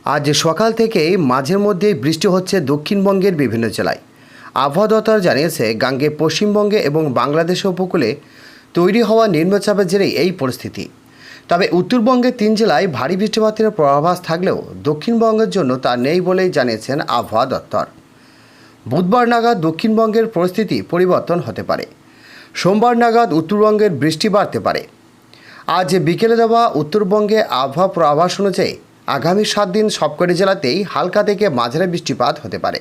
আজ সকাল থেকেই মাঝের মধ্যেই বৃষ্টি হচ্ছে দক্ষিণবঙ্গের বিভিন্ন জেলায়। আবহাওয়া দপ্তর জানিয়েছে, গাঙ্গে পশ্চিমবঙ্গে এবং বাংলাদেশের উপকূলে তৈরি হওয়া নিম্নচাপের জেরেই এই পরিস্থিতি। তবে উত্তরবঙ্গের 3 জেলায় ভারী বৃষ্টিপাতের পূর্বাভাস থাকলেও দক্ষিণবঙ্গের জন্য তা নেই বলেই জানিয়েছেন আবহাওয়া দপ্তর। বুধবার নাগাদ দক্ষিণবঙ্গের পরিস্থিতি পরিবর্তন হতে পারে। সোমবার নাগাদ উত্তরবঙ্গের বৃষ্টি বাড়তে পারে। আজ বিকেলে দেওয়া উত্তরবঙ্গে আবহাওয়া পূর্বাভাস অনুযায়ী আগামী 7 দিন সবকটি জেলাতেই হালকা থেকে মাঝারি বৃষ্টিপাত হতে পারে।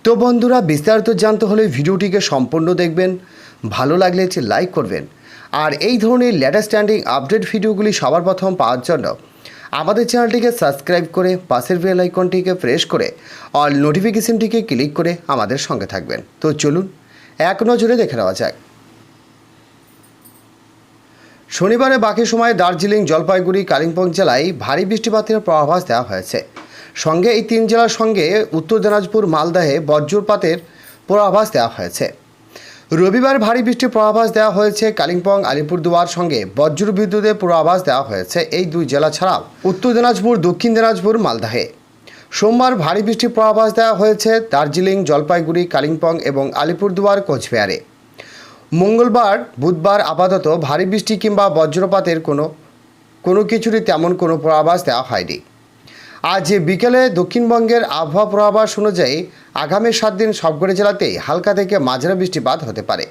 তো বন্ধুরা, বিস্তারিত জানতে হলে ভিডিওটিকে সম্পূর্ণ দেখবেন, ভালো লাগলে একটি লাইক করবেন। আর এই ধরনের লেটেস্ট স্ট্যান্ডিং আপডেট ভিডিওগুলি সবার প্রথম পাওয়ার জন্য আমাদের চ্যানেলটিকে সাবস্ক্রাইব করে পাশের বেল আইকনটিকে প্রেস করে অল নোটিফিকেশনটিকে ক্লিক করে আমাদের সঙ্গে থাকবেন। তো চলুন এক নজরে দেখে নেওয়া যাক। শনিবারে বাকি সময়ে দার্জিলিং, জলপাইগুড়ি, কালিম্পং জেলায় ভারী বৃষ্টিপাতের পূর্বাভাস দেওয়া হয়েছে। সঙ্গে এই 3 জেলার সঙ্গে উত্তর দিনাজপুর, মালদহে বজ্রপাতের পূর্বাভাস দেওয়া হয়েছে। রবিবার ভারী বৃষ্টির পূর্বাভাস দেওয়া হয়েছে কালিম্পং, আলিপুরদুয়ার সঙ্গে বজ্রবিদ্যুতের পূর্বাভাস দেওয়া হয়েছে এই 2 জেলা ছাড়াও উত্তর দিনাজপুর, দক্ষিণ দিনাজপুর, মালদহে। সোমবার ভারী বৃষ্টির পূর্বাভাস দেওয়া হয়েছে দার্জিলিং, জলপাইগুড়ি, কালিম্পং এবং আলিপুরদুয়ার, কোচবিহারে। মঙ্গলবার, বুধবার আপাতত ভারী বৃষ্টি কিংবা বজ্রপাতের কোনো কিছুরই তেমন কোনো পূর্বাভাস দেওয়া হয়নি। আজ বিকেলে দক্ষিণবঙ্গের আবহাওয়া পূর্বাভাস অনুযায়ী আগামী 7 দিন সবকটি জেলাতেই হালকা থেকে মাঝারি বৃষ্টিপাত হতে পারে।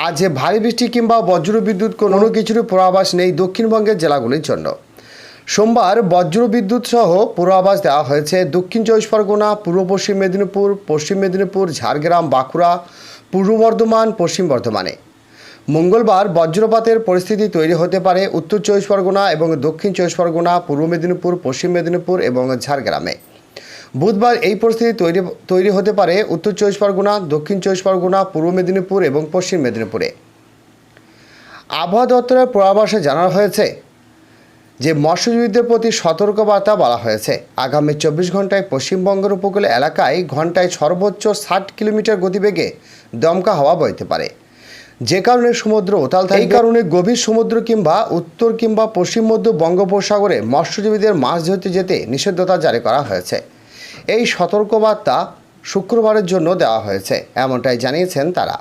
আজ ভারী বৃষ্টি কিংবা বজ্রবিদ্যুৎ কোনো কিছুরই পূর্বাভাস নেই দক্ষিণবঙ্গের জেলাগুলির জন্য। সোমবার বজ্রবিদ্যুৎ সহ পূর্বাভাস দেওয়া হয়েছে দক্ষিণ 24 পরগনা, পূর্ব পশ্চিম মেদিনীপুর, পশ্চিম মেদিনীপুর, ঝাড়গ্রাম, বাঁকুড়া, পূর্ব বর্ধমান, পশ্চিম বর্ধমানে। মঙ্গলবার বজ্রপাতের পরিস্থিতি তৈরি হতে পারে উত্তর 24 পরগনা এবং দক্ষিণ 24 পরগনা, পূর্ব মেদিনীপুর, পশ্চিম মেদিনীপুর এবং ঝাড়গ্রামে। বুধবার এই পরিস্থিতি তৈরি হতে পারে উত্তর 24 পরগনা, দক্ষিণ 24 পরগনা, পূর্ব মেদিনীপুর এবং পশ্চিম মেদিনীপুরে। আবহাওয়া দপ্তরের পূর্বাভাসে জানানো হয়েছে যে মৎস্যজীবীদের প্রতি সতর্কবার্তা বলা হয়েছে। আগামী 24 ঘন্টায় পশ্চিমবঙ্গের উপকূল এলাকায় ঘন্টায় সর্বোচ্চ 60 কিলোমিটার গতিবেগে দমকা হাওয়া বইতে পারে, যে কারণে সমুদ্র উতাল থাকে। এই কারণে গভীর সমুদ্র কিংবা উত্তর কিংবা পশ্চিম মধ্য বঙ্গোপসাগরে মৎস্যজীবীদের মাছ ধরতে যেতে নিষেধাজ্ঞা জারি করা হয়েছে। এই সতর্কবার্তা শুক্রবারের জন্য দেওয়া হয়েছে, এমনটাই জানিয়েছেন তারা।